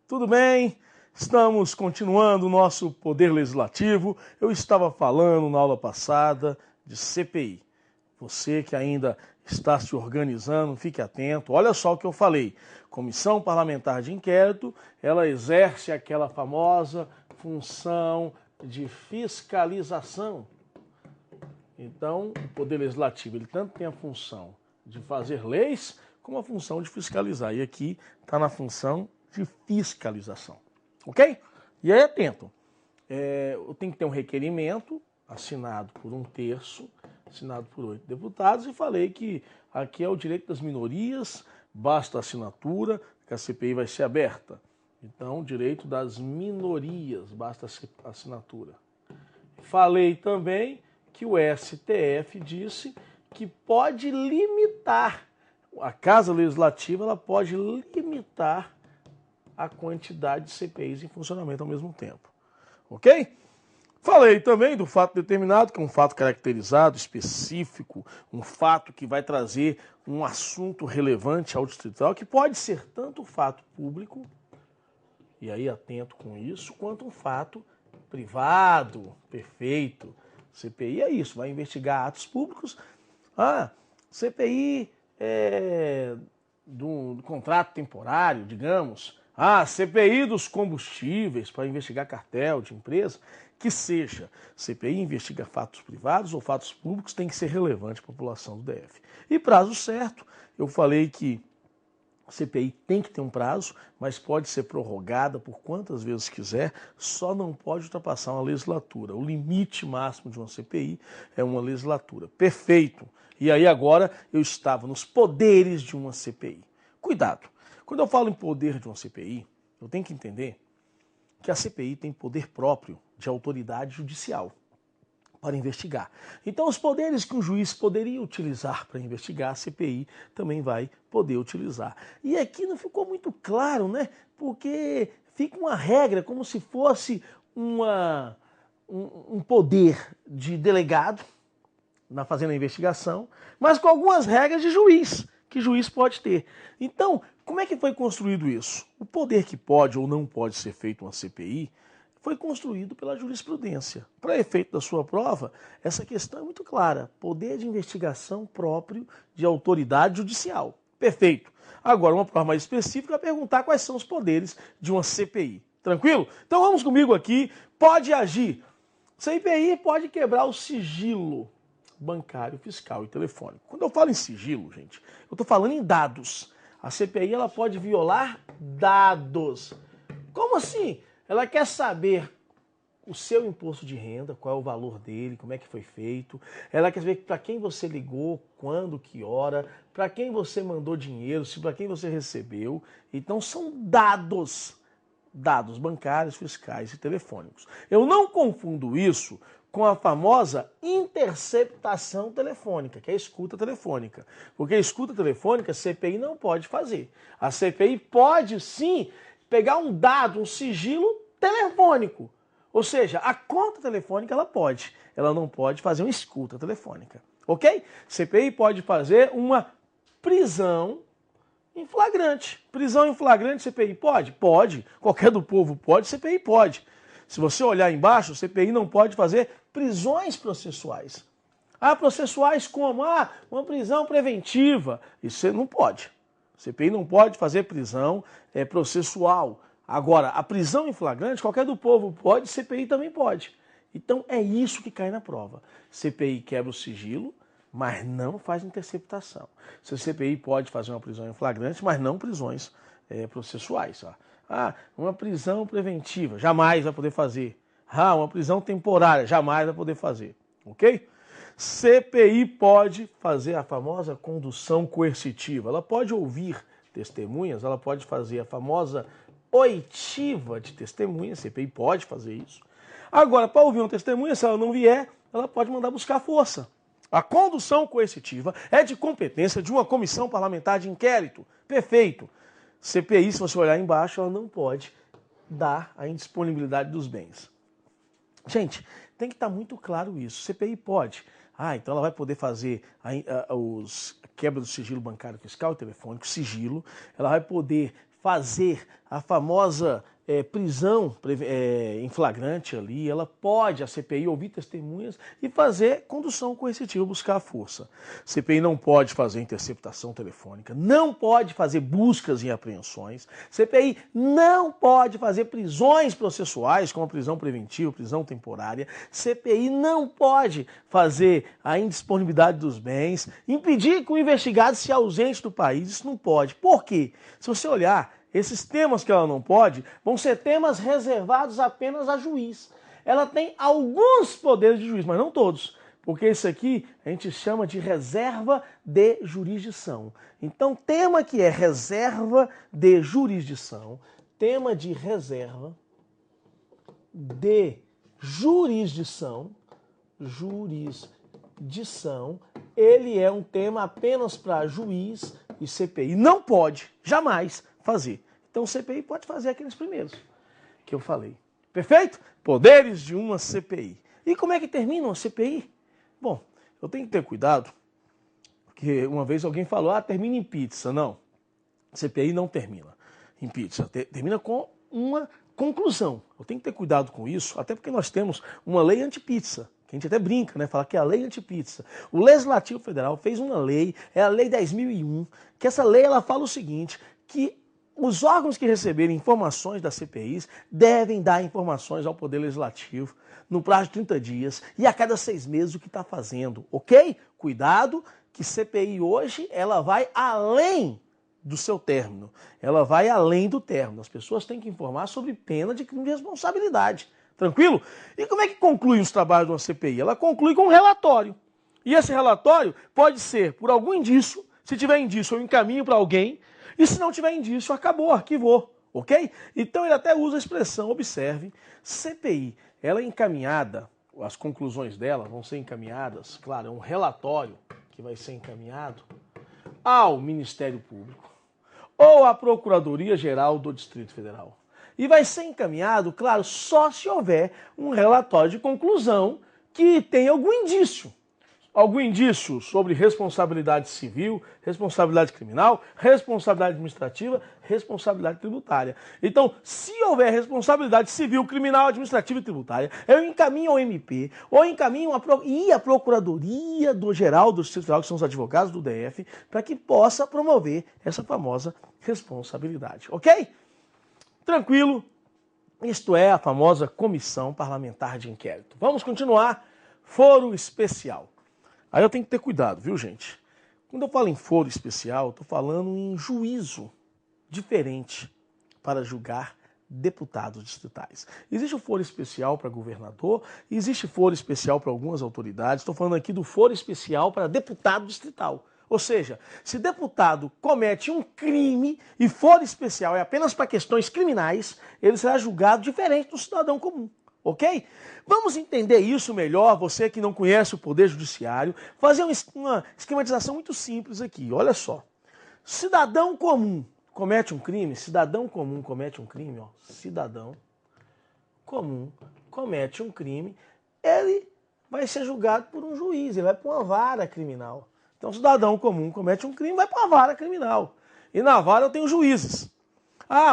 tudo bem? Estamos continuando o nosso poder legislativo. Eu estava falando na aula passada de CPI. Você que ainda está se organizando, fique atento. Olha só o que eu falei. Comissão Parlamentar de Inquérito, ela exerce aquela famosa função de fiscalização. Então, o Poder Legislativo, ele tanto tem a função de fazer leis, como a função de fiscalizar. E aqui está na função de fiscalização. Ok? E aí, atento. Eu tenho que ter um requerimento assinado por 1/3, assinado por 8 deputados, e falei que aqui é o direito das minorias, basta a assinatura, que a CPI vai ser aberta. Então, direito das minorias, basta a assinatura. Falei também que o STF disse que pode limitar, a Casa Legislativa ela pode limitar a quantidade de CPIs em funcionamento ao mesmo tempo. Ok? Falei também do fato determinado, que é um fato caracterizado, específico, um fato que vai trazer um assunto relevante ao distrital, que pode ser tanto um fato público, e aí atento com isso, quanto um fato privado, perfeito. CPI é isso, vai investigar atos públicos. CPI do contrato temporário, digamos. CPI dos combustíveis para investigar cartel de empresa. Que seja, CPI investiga fatos privados ou fatos públicos, tem que ser relevante para a população do DF. E prazo certo, eu falei que a CPI tem que ter um prazo, mas pode ser prorrogada por quantas vezes quiser, só não pode ultrapassar uma legislatura. O limite máximo de uma CPI é uma legislatura. Perfeito. E aí agora eu estava nos poderes de uma CPI. Cuidado. Quando eu falo em poder de uma CPI, eu tenho que entender que a CPI tem poder próprio de autoridade judicial para investigar. Então, os poderes que um juiz poderia utilizar para investigar, a CPI também vai poder utilizar. E aqui não ficou muito claro, né? Porque fica uma regra como se fosse um poder de delegado na fazendo a investigação, mas com algumas regras de juiz, que juiz pode ter. Então, como é que foi construído isso? O poder que pode ou não pode ser feito uma CPI foi construído pela jurisprudência. Para efeito da sua prova, essa questão é muito clara. Poder de investigação próprio de autoridade judicial. Perfeito. Agora, uma prova mais específica é perguntar quais são os poderes de uma CPI. Tranquilo? Então vamos comigo aqui. Pode agir. CPI pode quebrar o sigilo bancário, fiscal e telefônico. Quando eu falo em sigilo, gente, eu estou falando em dados. A CPI ela pode violar dados. Como assim? Ela quer saber o seu imposto de renda, qual é o valor dele, como é que foi feito. Ela quer saber para quem você ligou, quando, que hora, para quem você mandou dinheiro, se para quem você recebeu. Então são dados. Dados bancários, fiscais e telefônicos. Eu não confundo isso com a famosa interceptação telefônica, que é a escuta telefônica. Porque a escuta telefônica a CPI não pode fazer. A CPI pode sim pegar um dado, um sigilo telefônico. Ou seja, a conta telefônica ela pode. Ela não pode fazer uma escuta telefônica. Ok? CPI pode fazer uma prisão em flagrante. Prisão em flagrante, CPI pode? Pode. Qualquer do povo pode, CPI pode. Se você olhar embaixo, CPI não pode fazer prisões processuais. Processuais como? Uma prisão preventiva. Isso você não pode. CPI não pode fazer prisão processual. Agora, a prisão em flagrante, qualquer do povo pode, CPI também pode. Então é isso que cai na prova. CPI quebra o sigilo, mas não faz interceptação. Se a CPI pode fazer uma prisão em flagrante, mas não prisões processuais. Uma prisão preventiva, jamais vai poder fazer. Uma prisão temporária, jamais vai poder fazer. Ok? CPI pode fazer a famosa condução coercitiva. Ela pode ouvir testemunhas, ela pode fazer a famosa oitiva de testemunhas. CPI pode fazer isso. Agora, para ouvir uma testemunha, se ela não vier, ela pode mandar buscar força. A condução coercitiva é de competência de uma comissão parlamentar de inquérito. Perfeito. CPI, se você olhar embaixo, ela não pode dar a indisponibilidade dos bens. Gente, tem que estar muito claro isso. CPI pode. Então ela vai poder fazer a quebra do sigilo bancário, fiscal e telefônico, sigilo. Ela vai poder fazer a famosa prisão em flagrante ali, ela pode, a CPI, ouvir testemunhas e fazer condução coercitiva, buscar a força. A CPI não pode fazer interceptação telefônica, não pode fazer buscas e apreensões, CPI não pode fazer prisões processuais, como a prisão preventiva, prisão temporária, CPI não pode fazer a indisponibilidade dos bens, impedir que o investigado se ausente do país, isso não pode. Por quê? Se você olhar, esses temas que ela não pode vão ser temas reservados apenas a juiz. Ela tem alguns poderes de juiz, mas não todos, porque isso aqui a gente chama de reserva de jurisdição. Então, tema que é reserva de jurisdição, tema de reserva de jurisdição, ele é um tema apenas para juiz e CPI. Não pode, jamais, fazer. Então o CPI pode fazer aqueles primeiros que eu falei. Perfeito? Poderes de uma CPI. E como é que termina uma CPI? Bom, eu tenho que ter cuidado, porque uma vez alguém falou, termina em pizza. Não, CPI não termina em pizza. Termina com uma conclusão. Eu tenho que ter cuidado com isso, até porque nós temos uma lei anti-pizza, que a gente até brinca, né? Fala que é a lei anti-pizza. O Legislativo Federal fez uma lei, é a Lei 10.001, que essa lei ela fala o seguinte, que os órgãos que receberem informações das CPIs devem dar informações ao Poder Legislativo no prazo de 30 dias e a cada 6 meses o que está fazendo, ok? Cuidado que CPI hoje ela vai além do seu término, ela vai além do término. As pessoas têm que informar sobre pena de crime de responsabilidade, tranquilo? E como é que conclui os trabalhos de uma CPI? Ela conclui com um relatório. E esse relatório pode ser por algum indício, se tiver indício eu encaminho para alguém, e se não tiver indício, acabou, arquivou, ok? Então ele até usa a expressão, observe, CPI, ela é encaminhada, as conclusões dela vão ser encaminhadas, claro, é um relatório que vai ser encaminhado ao Ministério Público ou à Procuradoria-Geral do Distrito Federal. E vai ser encaminhado, claro, só se houver um relatório de conclusão que tenha algum indício sobre responsabilidade civil, responsabilidade criminal, responsabilidade administrativa, responsabilidade tributária. Então, se houver responsabilidade civil, criminal, administrativa e tributária, eu encaminho ao MP, ou encaminho à Procuradoria Geral do Distrito Federal, que são os advogados do DF, para que possa promover essa famosa responsabilidade. Ok? Tranquilo? Isto é a famosa Comissão Parlamentar de Inquérito. Vamos continuar. Foro especial. Aí eu tenho que ter cuidado, viu, gente? Quando eu falo em foro especial, estou falando em juízo diferente para julgar deputados distritais. Existe o foro especial para governador, existe foro especial para algumas autoridades. Estou falando aqui do foro especial para deputado distrital. Ou seja, se deputado comete um crime e foro especial é apenas para questões criminais, ele será julgado diferente do cidadão comum. Ok? Vamos entender isso melhor, você que não conhece o Poder Judiciário, fazer uma esquematização muito simples aqui. Olha só. Cidadão comum comete um crime, cidadão comum comete um crime, cidadão comum comete um crime, ele vai ser julgado por um juiz, ele vai para uma vara criminal. Então, cidadão comum comete um crime, vai para uma vara criminal. E na vara eu tenho juízes.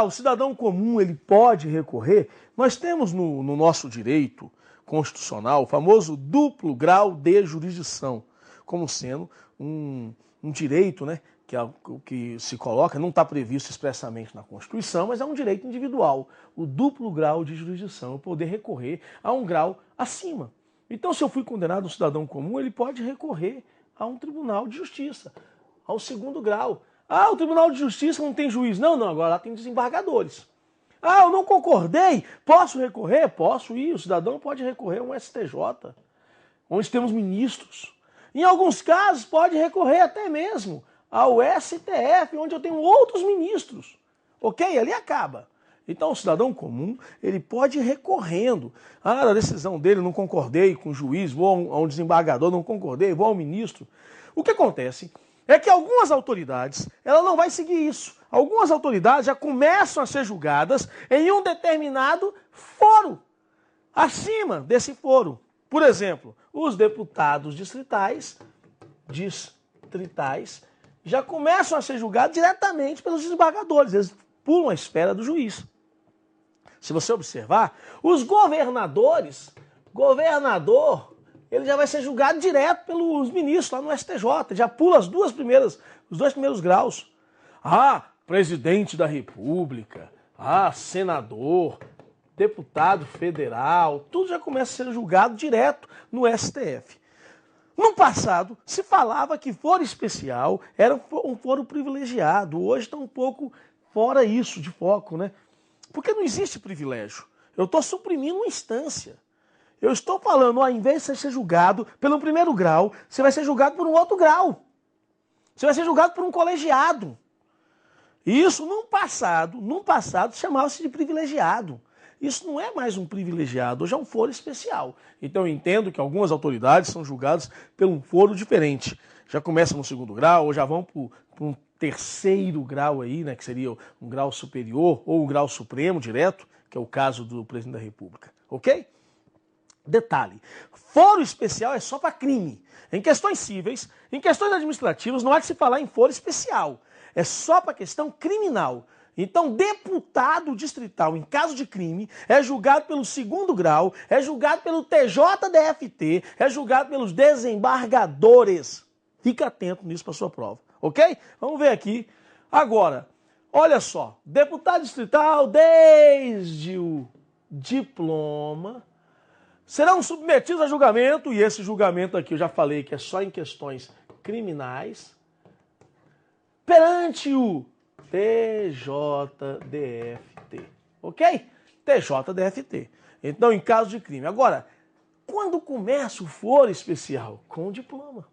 O cidadão comum ele pode recorrer. Nós temos no nosso direito constitucional o famoso duplo grau de jurisdição, como sendo um direito, né, que se coloca, não está previsto expressamente na Constituição, mas é um direito individual. O duplo grau de jurisdição, eu poder recorrer a um grau acima. Então, se eu fui condenado um cidadão comum, ele pode recorrer a um tribunal de justiça, ao segundo grau. O Tribunal de Justiça não tem juiz. Não, agora lá tem desembargadores. Eu não concordei. Posso recorrer? Posso ir. O cidadão pode recorrer a um STJ, onde temos ministros. Em alguns casos, pode recorrer até mesmo ao STF, onde eu tenho outros ministros. Ok? Ali acaba. Então, o cidadão comum, ele pode ir recorrendo. Da decisão dele, não concordei com o juiz, vou a um desembargador, não concordei, vou ao ministro. O que acontece é que algumas autoridades, ela não vai seguir isso. Algumas autoridades já começam a ser julgadas em um determinado foro, acima desse foro. Por exemplo, os deputados distritais já começam a ser julgados diretamente pelos desembargadores. Eles pulam a esfera do juiz. Se você observar, os governador, ele já vai ser julgado direto pelos ministros lá no STJ, já pula os dois primeiros graus. Presidente da República, senador, deputado federal, tudo já começa a ser julgado direto no STF. No passado, se falava que foro especial era um foro privilegiado. Hoje está um pouco fora isso de foco, né? Porque não existe privilégio. Eu estou suprimindo uma instância. Eu estou falando, ao invés de você ser julgado pelo primeiro grau, você vai ser julgado por um outro grau. Você vai ser julgado por um colegiado. E isso, num passado chamava-se de privilegiado. Isso não é mais um privilegiado, hoje é um foro especial. Então eu entendo que algumas autoridades são julgadas por um foro diferente. Já começam no segundo grau, ou já vão para um terceiro grau aí, né, que seria um grau superior ou um grau supremo direto, que é o caso do presidente da República. Ok? Detalhe, foro especial é só para crime. Em questões cíveis, em questões administrativas, não há que se falar em foro especial. É só para questão criminal. Então, deputado distrital, em caso de crime, é julgado pelo segundo grau, é julgado pelo TJDFT, é julgado pelos desembargadores. Fica atento nisso para sua prova, ok? Vamos ver aqui. Agora, olha só, deputado distrital, desde o diploma, serão submetidos a julgamento, e esse julgamento aqui eu já falei que é só em questões criminais, perante o TJDFT, ok? TJDFT. Então, em caso de crime. Agora, quando começa o foro especial? Com o diploma.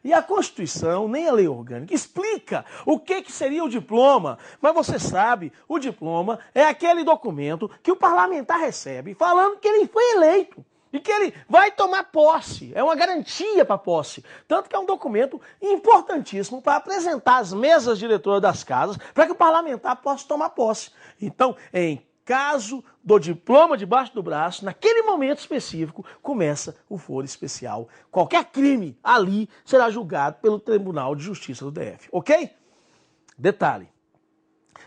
E a Constituição, nem a lei orgânica, explica o que seria o diploma. Mas você sabe, o diploma é aquele documento que o parlamentar recebe falando que ele foi eleito. E que ele vai tomar posse, é uma garantia para posse. Tanto que é um documento importantíssimo para apresentar às mesas diretoras das casas, para que o parlamentar possa tomar posse. Então, em caso do diploma debaixo do braço, naquele momento específico, começa o foro especial. Qualquer crime ali será julgado pelo Tribunal de Justiça do DF, ok? Detalhe.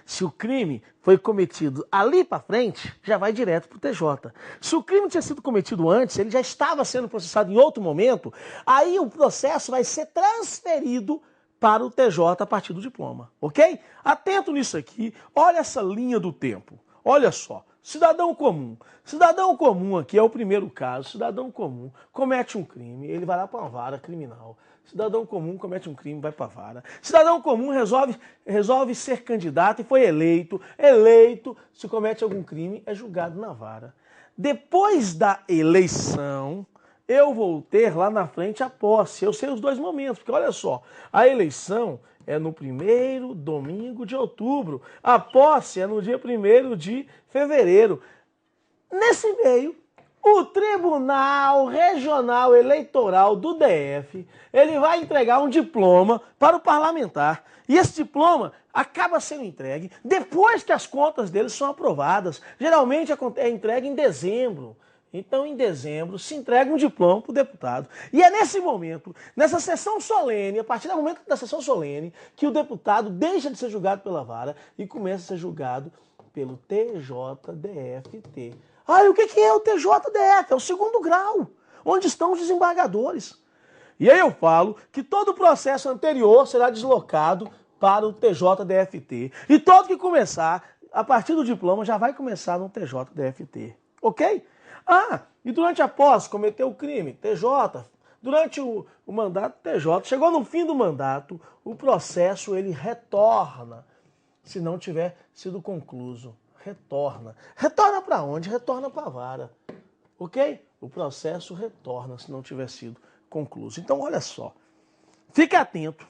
Se o crime foi cometido ali para frente, já vai direto para o TJ. Se o crime tinha sido cometido antes, ele já estava sendo processado em outro momento, aí o processo vai ser transferido para o TJ a partir do diploma, ok? Atento nisso aqui, olha essa linha do tempo. Olha só, cidadão comum. Cidadão comum aqui é o primeiro caso. Cidadão comum comete um crime, ele vai lá para uma vara criminal. Cidadão comum comete um crime, vai para a vara. Cidadão comum resolve ser candidato e foi eleito. Eleito, se comete algum crime, é julgado na vara. Depois da eleição, eu vou ter lá na frente a posse. Eu sei os dois momentos, porque olha só, a eleição é no primeiro domingo de outubro. A posse é no dia 1º de fevereiro. Nesse meio, o Tribunal Regional Eleitoral do DF, ele vai entregar um diploma para o parlamentar. E esse diploma acaba sendo entregue depois que as contas dele são aprovadas. Geralmente é entregue em dezembro. Então, em dezembro, se entrega um diploma para o deputado. E é nesse momento, nessa sessão solene, a partir do momento da sessão solene, que o deputado deixa de ser julgado pela vara e começa a ser julgado pelo TJDFT. E o que é o TJDF? É o segundo grau, onde estão os desembargadores. E aí eu falo que todo o processo anterior será deslocado para o TJDFT. E todo que começar, a partir do diploma, já vai começar no TJDFT. Ok? E durante a posse, cometeu o crime, TJ. Durante o mandato, TJ. Chegou no fim do mandato, o processo ele retorna, se não tiver sido concluído. Retorna. Retorna para onde? Retorna para a vara. Ok? O processo retorna se não tiver sido concluído. Então, olha só. Fique atento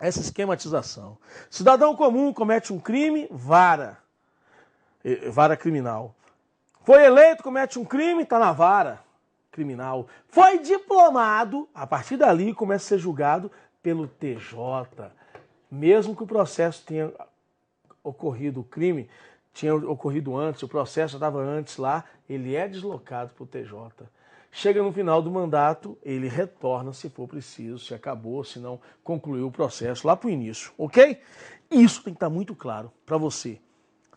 a essa esquematização. Cidadão comum comete um crime, vara. Vara criminal. Foi eleito, comete um crime, está na vara criminal. Foi diplomado, a partir dali começa a ser julgado pelo TJ. Mesmo que o processo tenha ocorrido, o crime tinha ocorrido antes, o processo já estava antes lá, ele é deslocado para o TJ. Chega no final do mandato, ele retorna se for preciso, se acabou, se não concluiu o processo lá para o início, ok? Isso tem que estar muito claro para você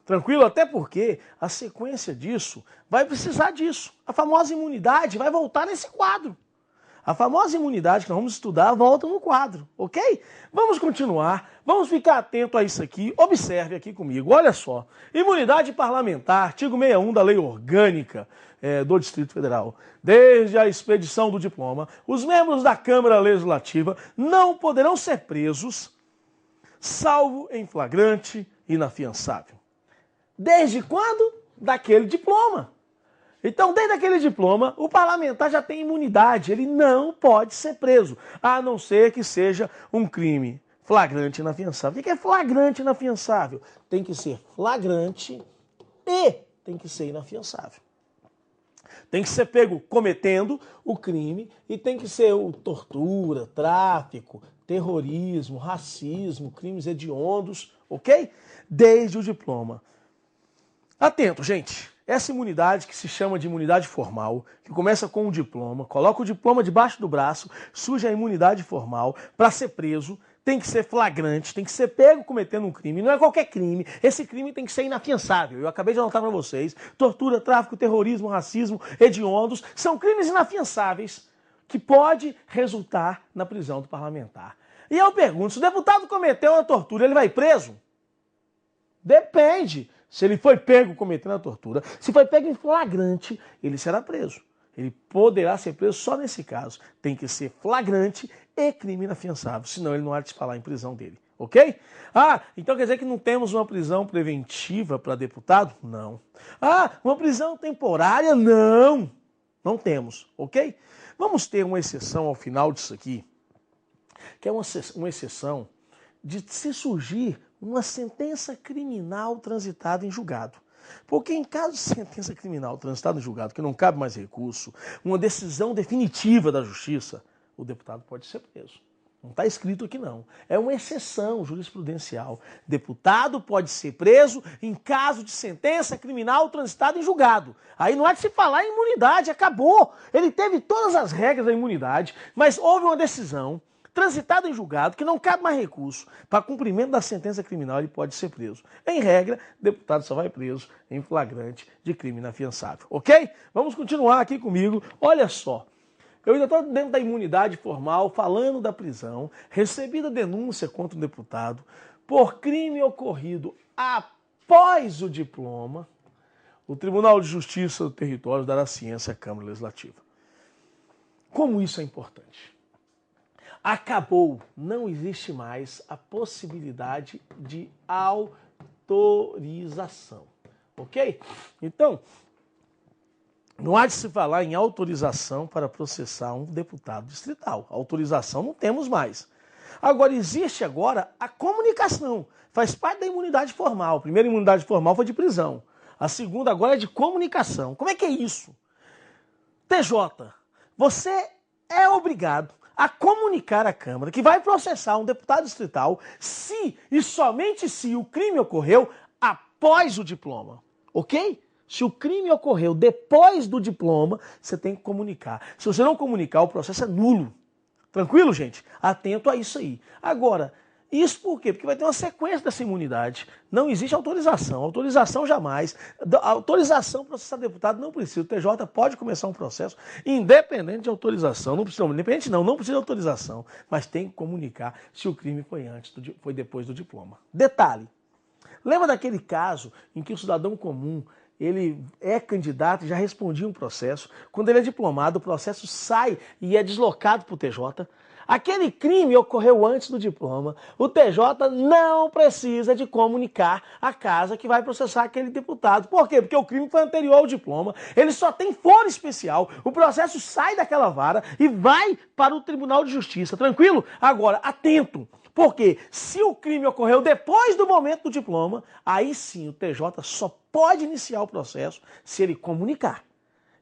Tranquilo? Até porque a sequência disso vai precisar disso. A famosa imunidade vai voltar nesse quadro. A famosa imunidade que nós vamos estudar volta no quadro, ok? Vamos continuar, vamos ficar atento a isso aqui. Observe aqui comigo, olha só. Imunidade parlamentar, artigo 61 da Lei Orgânica do Distrito Federal. Desde a expedição do diploma, os membros da Câmara Legislativa não poderão ser presos, salvo em flagrante inafiançável. Desde quando? Daquele diploma. Então, desde aquele diploma, o parlamentar já tem imunidade, ele não pode ser preso, a não ser que seja um crime flagrante inafiançável. O que é flagrante inafiançável? Tem que ser flagrante e tem que ser inafiançável. Tem que ser pego cometendo o crime e tem que ser tortura, tráfico, terrorismo, racismo, crimes hediondos, ok? Desde o diploma. Atento, gente. Essa imunidade que se chama de imunidade formal, que começa com um diploma, coloca o diploma debaixo do braço, surge a imunidade formal, para ser preso, tem que ser flagrante, tem que ser pego cometendo um crime, não é qualquer crime, esse crime tem que ser inafiançável. Eu acabei de anotar para vocês, tortura, tráfico, terrorismo, racismo, hediondos, são crimes inafiançáveis que pode resultar na prisão do parlamentar. E eu pergunto, se o deputado cometeu uma tortura, ele vai preso? Depende. Se ele foi pego cometendo a tortura, se foi pego em flagrante, ele será preso. Ele poderá ser preso só nesse caso. Tem que ser flagrante e crime inafiançável, senão ele não há de se falar em prisão dele. Ok? Ah, então quer dizer que não temos uma prisão preventiva para deputado? Não. Ah, uma prisão temporária? Não. Não temos, ok? Vamos ter uma exceção ao final disso aqui, que é uma exceção de se surgir uma sentença criminal transitada em julgado. Porque em caso de sentença criminal transitada em julgado, que não cabe mais recurso, uma decisão definitiva da justiça, o deputado pode ser preso. Não está escrito aqui não. É uma exceção jurisprudencial. Deputado pode ser preso em caso de sentença criminal transitada em julgado. Aí não há de se falar em imunidade, acabou. Ele teve todas as regras da imunidade, mas houve uma decisão transitado em julgado, que não cabe mais recurso para cumprimento da sentença criminal, ele pode ser preso. Em regra, deputado só vai preso em flagrante de crime inafiançável. Ok? Vamos continuar aqui comigo. Olha só. Eu ainda estou dentro da imunidade formal, falando da prisão, recebida denúncia contra um deputado por crime ocorrido após o diploma, o Tribunal de Justiça do Território dará ciência à Câmara Legislativa. Como isso é importante? Acabou, não existe mais a possibilidade de autorização, ok? Então, não há de se falar em autorização para processar um deputado distrital. Autorização não temos mais. Agora, existe agora a comunicação, faz parte da imunidade formal. A primeira imunidade formal foi de prisão, a segunda agora é de comunicação. Como é que é isso? TJ, você é obrigado a comunicar à Câmara que vai processar um deputado distrital se e somente se o crime ocorreu após o diploma, ok? Se o crime ocorreu depois do diploma, você tem que comunicar. Se você não comunicar, o processo é nulo. Tranquilo, gente? Atento a isso aí. Agora, isso por quê? Porque vai ter uma sequência dessa imunidade. Não existe autorização. Autorização jamais. Autorização para processar deputado não precisa. O TJ pode começar um processo independente de autorização. Não precisa, independente não precisa de autorização. Mas tem que comunicar se o crime foi depois do diploma. Detalhe. Lembra daquele caso em que o cidadão comum ele é candidato e já respondia um processo. Quando ele é diplomado, o processo sai e é deslocado para o TJ. Aquele crime ocorreu antes do diploma. O TJ não precisa de comunicar à casa que vai processar aquele deputado. Por quê? Porque o crime foi anterior ao diploma. Ele só tem foro especial. O processo sai daquela vara e vai para o Tribunal de Justiça. Tranquilo? Agora, atento. Porque se o crime ocorreu depois do momento do diploma, aí sim o TJ só pode iniciar o processo se ele comunicar.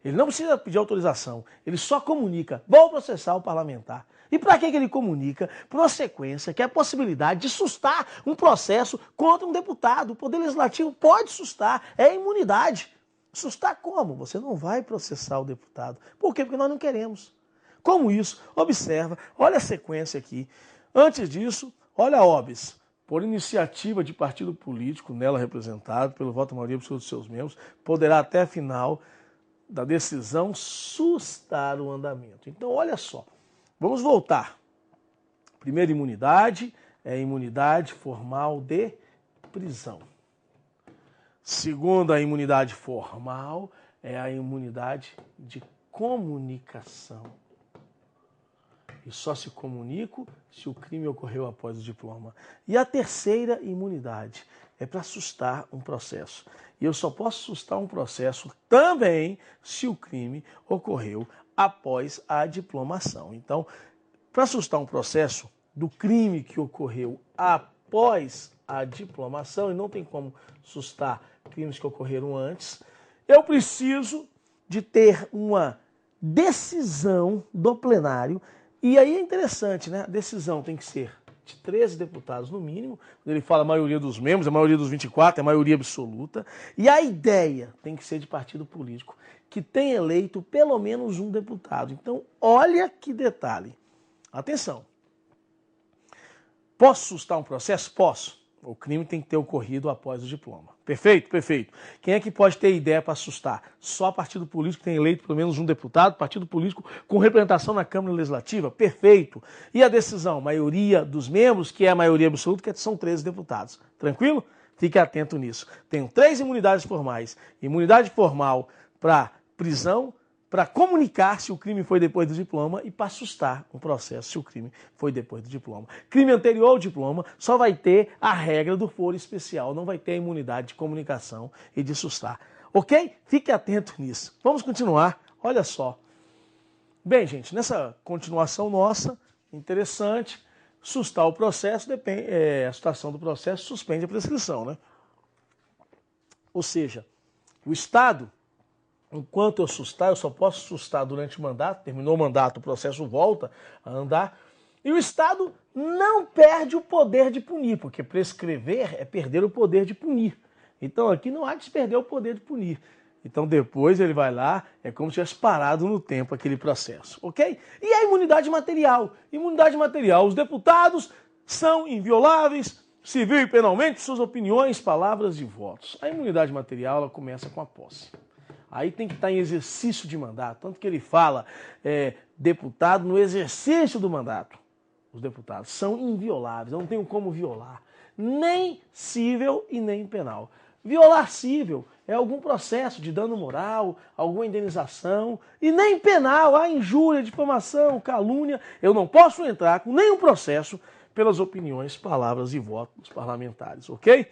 Ele não precisa pedir autorização, ele só comunica, vou processar o parlamentar. E para que ele comunica? Por uma sequência, que é a possibilidade de sustar um processo contra um deputado. O Poder Legislativo pode sustar, é imunidade. Sustar como? Você não vai processar o deputado. Por quê? Porque nós não queremos. Como isso? Observa, olha a sequência aqui. Antes disso, olha a OBS. por iniciativa de partido político nela representado, pelo voto da maioria absoluta dos seus membros, poderá até a final da decisão sustar o andamento. Então, olha só, vamos voltar. Primeira imunidade é a imunidade formal de prisão. Segunda imunidade formal é a imunidade de comunicação. E só se comunico se o crime ocorreu após o diploma. E a terceira imunidade é para sustar um processo. E eu só posso sustar um processo também se o crime ocorreu após a diplomação. Então, para sustar um processo do crime que ocorreu após a diplomação, e não tem como sustar crimes que ocorreram antes, eu preciso de ter uma decisão do plenário. E aí é interessante, né? A decisão tem que ser de 13 deputados no mínimo. Quando ele fala a maioria dos membros, a maioria dos 24, é a maioria absoluta. E a ideia tem que ser de partido político que tem eleito pelo menos um deputado. Então, olha que detalhe. Atenção. Posso sustar um processo? Posso. O crime tem que ter ocorrido após o diploma. Perfeito? Perfeito. Quem é que pode ter ideia para sustar? Só partido político que tem eleito pelo menos um deputado, partido político com representação na Câmara Legislativa? Perfeito. E a decisão? Maioria dos membros, que é a maioria absoluta, que são 13 deputados. Tranquilo? Fique atento nisso. Tenho 3 imunidades formais. Imunidade formal para prisão, para comunicar se o crime foi depois do diploma e para sustar um processo se o crime foi depois do diploma. Crime anterior ao diploma só vai ter a regra do foro especial, não vai ter a imunidade de comunicação e de sustar. Ok? Fique atento nisso. Vamos continuar. Olha só. Bem, gente, nessa continuação nossa, interessante, sustar o processo, a sustação do processo suspende a prescrição, né? Ou seja, o Estado, enquanto eu sustar, eu só posso sustar durante o mandato, terminou o mandato, o processo volta a andar, e o Estado não perde o poder de punir, porque prescrever é perder o poder de punir. Então aqui não há de se perder o poder de punir. Então depois ele vai lá, é como se tivesse parado no tempo aquele processo, ok? E a imunidade material? Imunidade material, os deputados são invioláveis, civil e penalmente, suas opiniões, palavras e votos. A imunidade material, ela começa com a posse. Aí tem que estar em exercício de mandato. Tanto que ele fala, deputado no exercício do mandato. Os deputados são invioláveis, eu não tenho como violar. Nem cível e nem penal. Violar cível é algum processo de dano moral, alguma indenização. E nem penal, a injúria, difamação, calúnia. Eu não posso entrar com nenhum processo pelas opiniões, palavras e votos parlamentares, ok?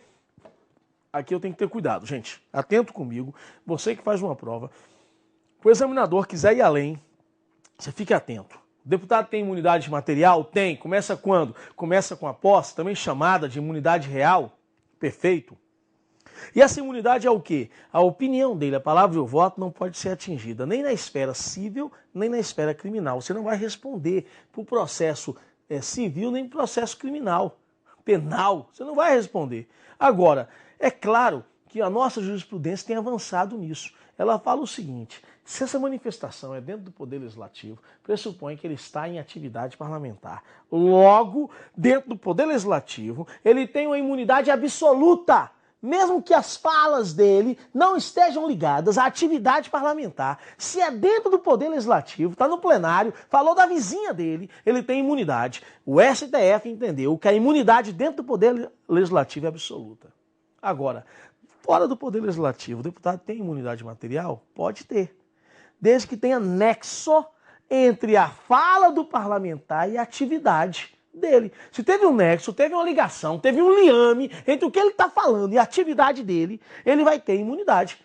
Aqui eu tenho que ter cuidado, gente. Atento comigo. Você que faz uma prova, o examinador quiser ir além, você fique atento. O deputado tem imunidade material? Tem. Começa quando? Começa com a posse, também chamada de imunidade real. Perfeito. E essa imunidade é o quê? A opinião dele, a palavra e o voto não pode ser atingida nem na esfera civil, nem na esfera criminal. Você não vai responder para o processo civil, nem para o processo criminal, penal. Você não vai responder. Agora, é claro que a nossa jurisprudência tem avançado nisso. Ela fala o seguinte: se essa manifestação é dentro do Poder Legislativo, pressupõe que ele está em atividade parlamentar. Logo, dentro do Poder Legislativo, ele tem uma imunidade absoluta, mesmo que as falas dele não estejam ligadas à atividade parlamentar. Se é dentro do Poder Legislativo, está no plenário, falou da vizinha dele, ele tem imunidade. O STF entendeu que a imunidade dentro do Poder Legislativo é absoluta. Agora, fora do Poder Legislativo, o deputado tem imunidade material? Pode ter. Desde que tenha nexo entre a fala do parlamentar e a atividade dele. Se teve um nexo, teve uma ligação, teve um liame entre o que ele está falando e a atividade dele, ele vai ter imunidade.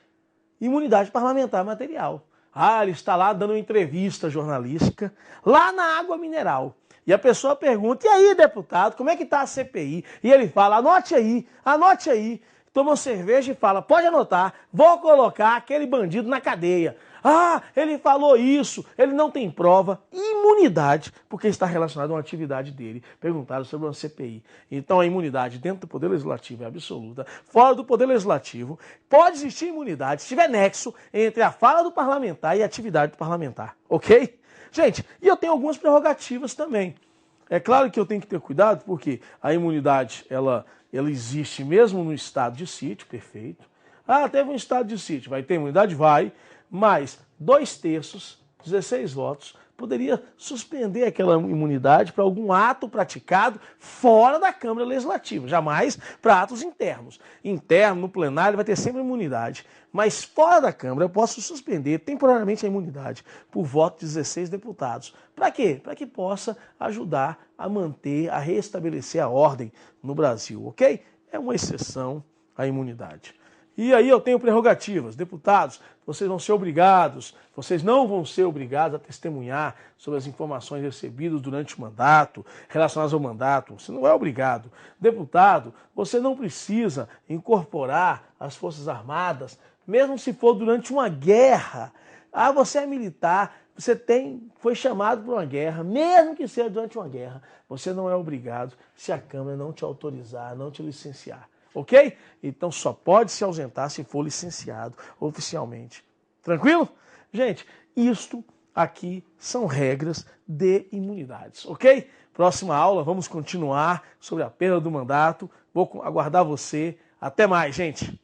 Imunidade parlamentar material. Ah, ele está lá dando uma entrevista jornalística, lá na água mineral. E a pessoa pergunta: e aí, deputado, como é que está a CPI? E ele fala: anote aí, toma uma cerveja e fala: pode anotar, vou colocar aquele bandido na cadeia. Ah, ele falou isso, ele não tem prova. Imunidade, porque está relacionado a uma atividade dele. Perguntaram sobre uma CPI. Então a imunidade dentro do Poder Legislativo é absoluta. Fora do Poder Legislativo, pode existir imunidade se tiver nexo entre a fala do parlamentar e a atividade do parlamentar. Ok? Gente, e eu tenho algumas prerrogativas também. É claro que eu tenho que ter cuidado, porque a imunidade, ela existe mesmo no estado de sítio, perfeito. Ah, teve um estado de sítio, vai ter imunidade? Vai, mas 2/3, 16 votos, poderia suspender aquela imunidade para algum ato praticado fora da Câmara Legislativa, jamais para atos internos. Interno, no plenário, vai ter sempre imunidade, mas fora da Câmara eu posso suspender temporariamente a imunidade por voto de 16 deputados. Para quê? Para que possa ajudar a manter, a restabelecer a ordem no Brasil, ok? É uma exceção à imunidade. E aí eu tenho prerrogativas. Deputados, vocês vão ser obrigados, vocês não vão ser obrigados a testemunhar sobre as informações recebidas durante o mandato, relacionadas ao mandato. Você não é obrigado. Deputado, você não precisa incorporar as Forças Armadas, mesmo se for durante uma guerra. Ah, você é militar, foi chamado para uma guerra, mesmo que seja durante uma guerra, você não é obrigado se a Câmara não te autorizar, não te licenciar. Ok? Então só pode se ausentar se for licenciado oficialmente. Tranquilo? Gente, isto aqui são regras de imunidades, ok? Próxima aula, vamos continuar sobre a perda do mandato. Vou aguardar você. Até mais, gente!